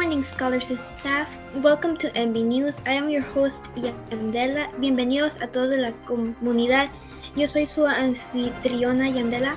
morning, Scholars staff. Welcome to MB News. I am your host, Yandela. Bienvenidos a toda la comunidad. Yo soy su anfitriona, Yandela.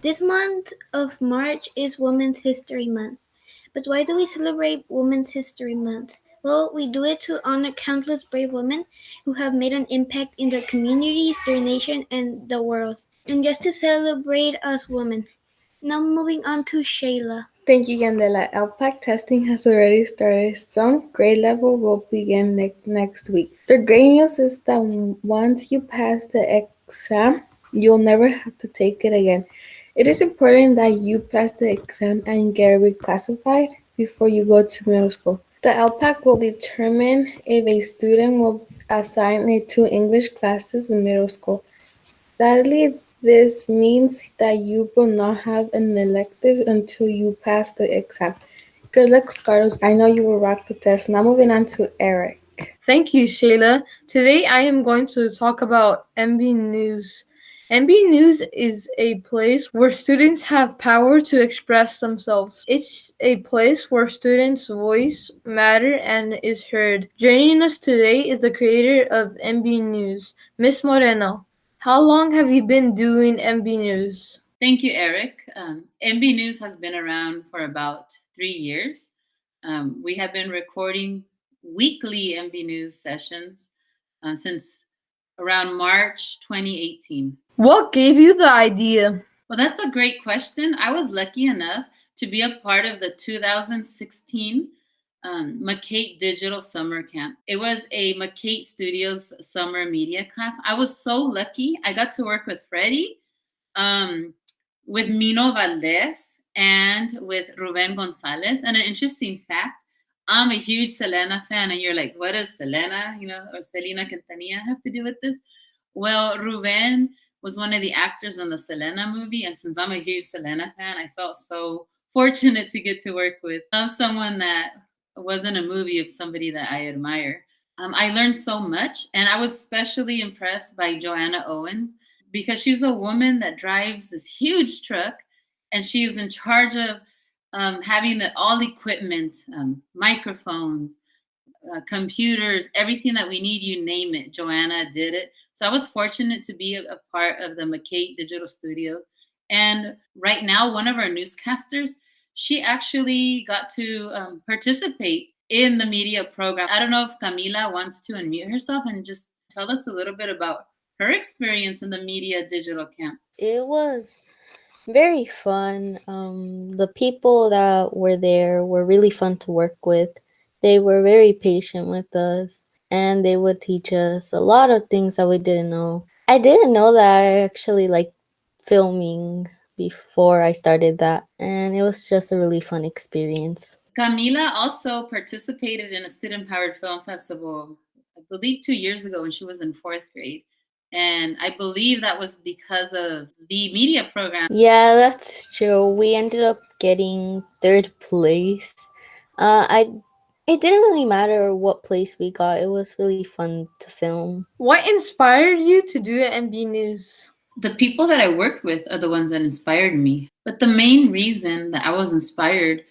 This month of March is Women's History Month. But why do we celebrate Women's History Month? Well, we do it to honor countless brave women who have made an impact in their communities, their nation, and the world. And just to celebrate us women. Now moving on to Shayla. Thank you, Yandela. LPAC testing has already started. Some grade level will begin next week. The great news is that once you pass the exam, you'll never have to take it again. It is important that you pass the exam and get reclassified before you go to middle school. The LPAC will determine if a student will assign to English classes in middle school. Sadly, this means that you will not have an elective until you pass the exam. Good luck, Scarlet. I know you will rock the test. Now moving on to Eric. Thank you, Shayla. Today I am going to talk about MB News. MB News is a place where students have power to express themselves. It's a place where students' voice matters and is heard. Joining us today is the creator of MB News, Miss Moreno. How long have you been doing MB News? Thank you, Eric. MB News has been around for about 3 years. We have been recording weekly MB News sessions since around March 2018. What gave you the idea? Well, that's a great question. I was lucky enough to be a part of the 2016 McCate Digital Summer Camp. It was a McCate Studios summer media class. I was so lucky. I got to work with Freddie, with Mino Valdez, and with Ruben Gonzalez. And an interesting fact, I'm a huge Selena fan, and you're like, what does Selena, or Selena Quintanilla have to do with this? Well, Ruben was one of the actors in the Selena movie, and since I'm a huge Selena fan, I felt so fortunate to get to work with someone that wasn't a movie of somebody that I admire. I learned so much, and I was especially impressed by Joanna Owens because she's a woman that drives this huge truck, and she's in charge of having all equipment, microphones, computers, everything that we need, you name it. Joanna did it. So I was fortunate to be a part of the McCate Digital Studio. And right now, one of our newscasters, she actually got to participate in the media program. I don't know if Camila wants to unmute herself and just tell us a little bit about her experience in the media digital camp. It was very fun. The people that were there were really fun to work with. They were very patient with us, and they would teach us a lot of things that we didn't know. I didn't know that I actually liked filming before I started that, and it was just a really fun experience. Camila also participated in a student-powered film festival, I believe 2 years ago when she was in 4th grade. And I believe that was because of the media program. Yeah, that's true. We ended up getting 3rd place. It didn't really matter what place we got. It was really fun to film. What inspired you to do MB News? The people that I worked with are the ones that inspired me. But the main reason that I was inspired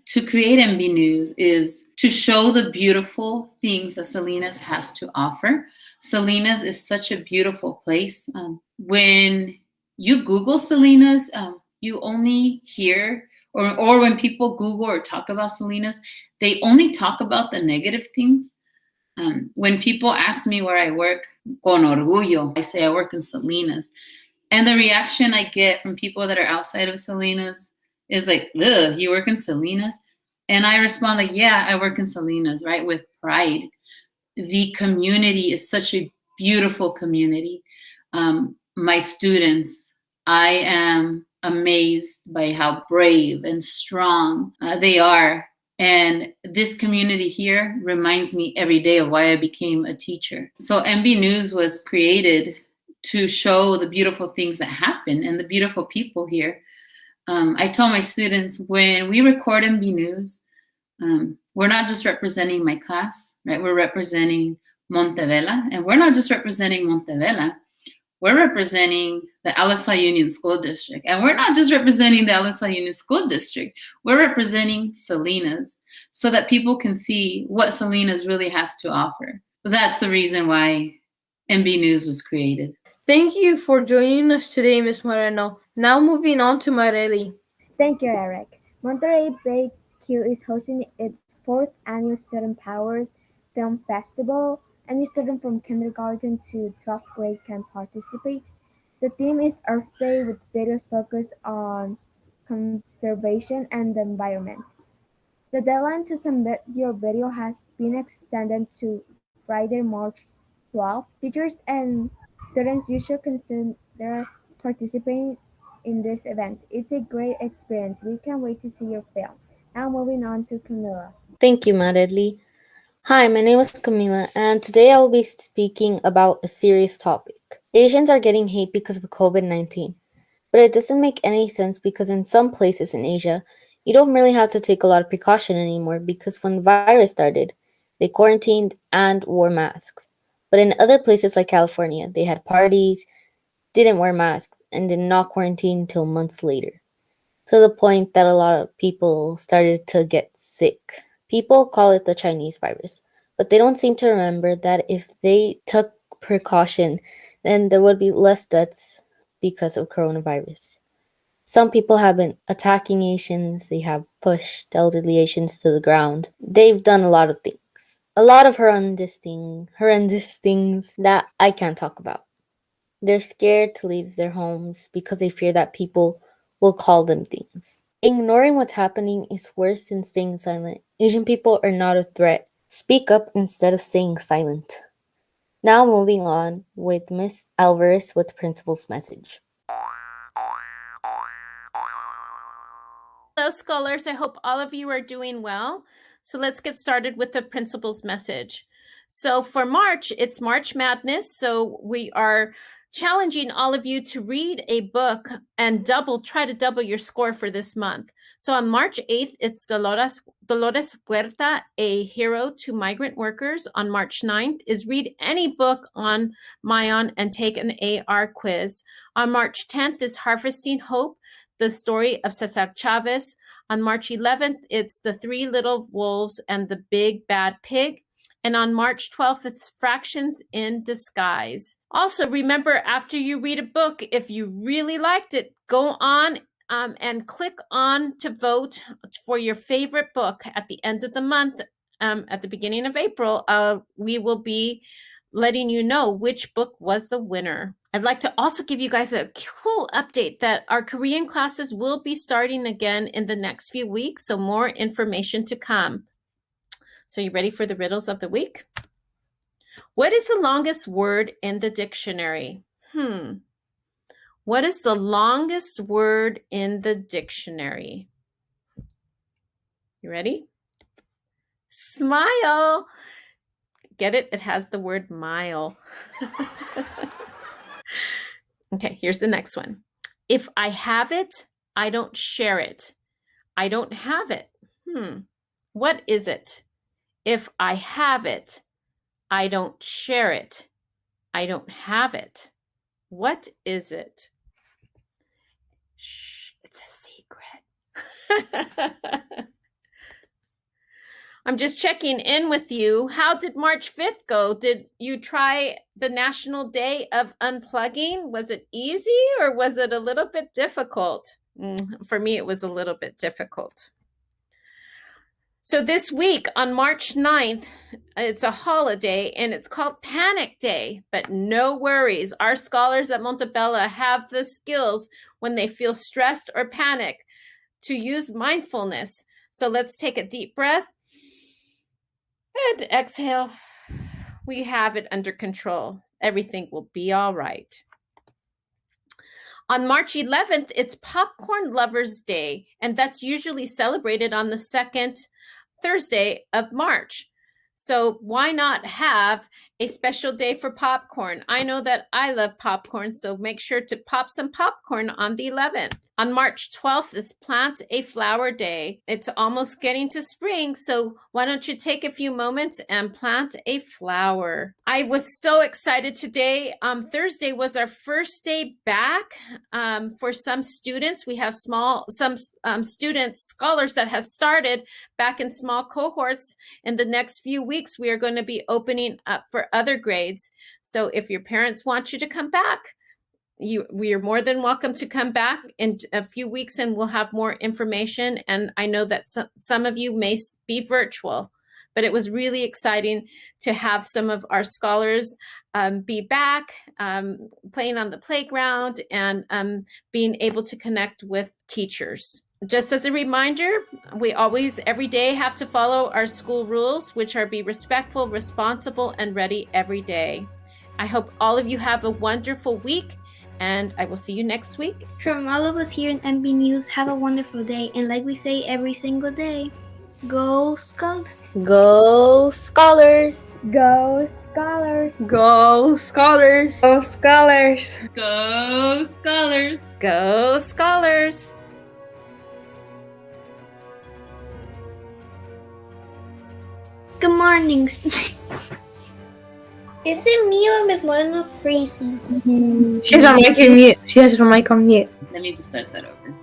to create MB News is to show the beautiful things that Salinas has to offer. Salinas is such a beautiful place. When you Google Salinas, you only hear, or when people Google or talk about Salinas, they only talk about the negative things. When people ask me where I work, con orgullo, I say I work in Salinas. And the reaction I get from people that are outside of Salinas is like, ugh, you work in Salinas? And I respond like, yeah, I work in Salinas, right? With pride. The community is such a beautiful community. My students, I am amazed by how brave and strong they are. And this community here reminds me every day of why I became a teacher. So MB News was created to show the beautiful things that happen and the beautiful people here. I tell my students, when we record MB News, we're not just representing my class, right? We're representing Montevela, and we're not just representing Montevela. we're representing the LSI Union School District. And we're not just representing the LSI Union School District, we're representing Salinas so that people can see what Salinas really has to offer. That's the reason why MB News was created. Thank you for joining us today, Ms. Moreno. Now moving on to Marely. Thank you, Eric. Monterey MBCUE is hosting its 4th annual Student-Powered Film Festival. Any student from kindergarten to 12th grade can participate. The theme is Earth Day with videos focused on conservation and the environment. The deadline to submit your video has been extended to Friday, March 12th. Teachers and students, you should consider participating in this event. It's a great experience. We can't wait to see your film. Now moving on to Camilla. Thank you, Marely. Hi, my name is Camila, and today I will be speaking about a serious topic. Asians are getting hate because of COVID-19, but it doesn't make any sense because in some places in Asia, you don't really have to take a lot of precaution anymore because when the virus started, they quarantined and wore masks. But in other places like California, they had parties, didn't wear masks, and did not quarantine until months later, to the point that a lot of people started to get sick. People call it the Chinese virus, but they don't seem to remember that if they took precaution, then there would be less deaths because of coronavirus. Some people have been attacking Asians, they have pushed elderly Asians to the ground. They've done a lot of things. A lot of horrendous things that I can't talk about. They're scared to leave their homes because they fear that people will call them things. Ignoring what's happening is worse than staying silent. Asian people are not a threat. Speak up instead of staying silent. Now moving on with Miss Alvarez with the principal's message. Hello, scholars. I hope all of you are doing well. So let's get started with the principal's message. So for March, it's March Madness. So we are challenging all of you to read a book and try to double your score for this month. So on March 8th, it's Dolores Huerta, A Hero to Migrant Workers. On March 9th is read any book on Mayan and take an AR quiz. On March 10th is Harvesting Hope, the story of Cesar Chavez. On March 11th, it's The Three Little Wolves and the Big Bad Pig. And on March 12th, it's Fractions in Disguise. Also, remember, after you read a book, if you really liked it, go on and click on to vote for your favorite book at the end of the month. At the beginning of April, we will be letting you know which book was the winner. I'd like to also give you guys a cool update that our Korean classes will be starting again in the next few weeks, so more information to come. So you ready for the riddles of the week? What is the longest word in the dictionary? What is the longest word in the dictionary? You ready? Smile. Get it? It has the word mile. Okay, here's the next one. If I have it, I don't share it. I don't have it. What is it? If I have it, I don't share it. I don't have it. What is it? Shh, it's a secret. I'm just checking in with you. How did March 5th go? Did you try the National Day of Unplugging? Was it easy or was it a little bit difficult? For me, it was a little bit difficult. So this week on March 9th, it's a holiday and it's called Panic Day, but no worries. Our scholars at Montebella have the skills when they feel stressed or panic to use mindfulness. So let's take a deep breath and exhale. We have it under control. Everything will be all right. On March 11th, it's Popcorn Lovers Day, and that's usually celebrated on the second Thursday of March. So why not have a special day for popcorn. I know that I love popcorn, so make sure to pop some popcorn on the 11th. On March 12th is Plant a Flower Day. It's almost getting to spring, so why don't you take a few moments and plant a flower? I was so excited today. Thursday was our first day back for some students. We have some students, scholars that have started back in small cohorts. In the next few weeks, we are going to be opening up for other grades. So if your parents want you to come back, we are more than welcome to come back in a few weeks, and we'll have more information. And I know that some of you may be virtual, but it was really exciting to have some of our scholars be back, playing on the playground, and being able to connect with teachers. Just as a reminder, we always, every day, have to follow our school rules, which are be respectful, responsible, and ready every day. I hope all of you have a wonderful week, and I will see you next week. From all of us here in MB News, have a wonderful day. And like we say every single day, go Scholars! Go Scholars! Go Scholars! Go Scholars! Go Scholars! Go Scholars! Go Scholars! Good morning. Is it me or Miss Moreno freezing? She has her mic on mute. She has her mic on mute. Let me just start that over.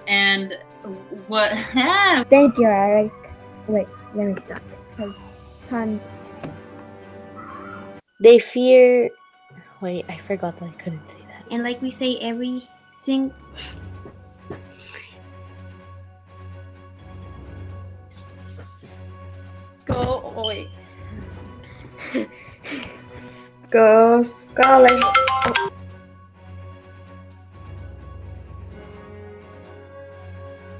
And what? Thank you, Eric. Wait, let me stop. Because They fear. Wait, I forgot that I couldn't say that. And like we say every Wait. Go Scholars!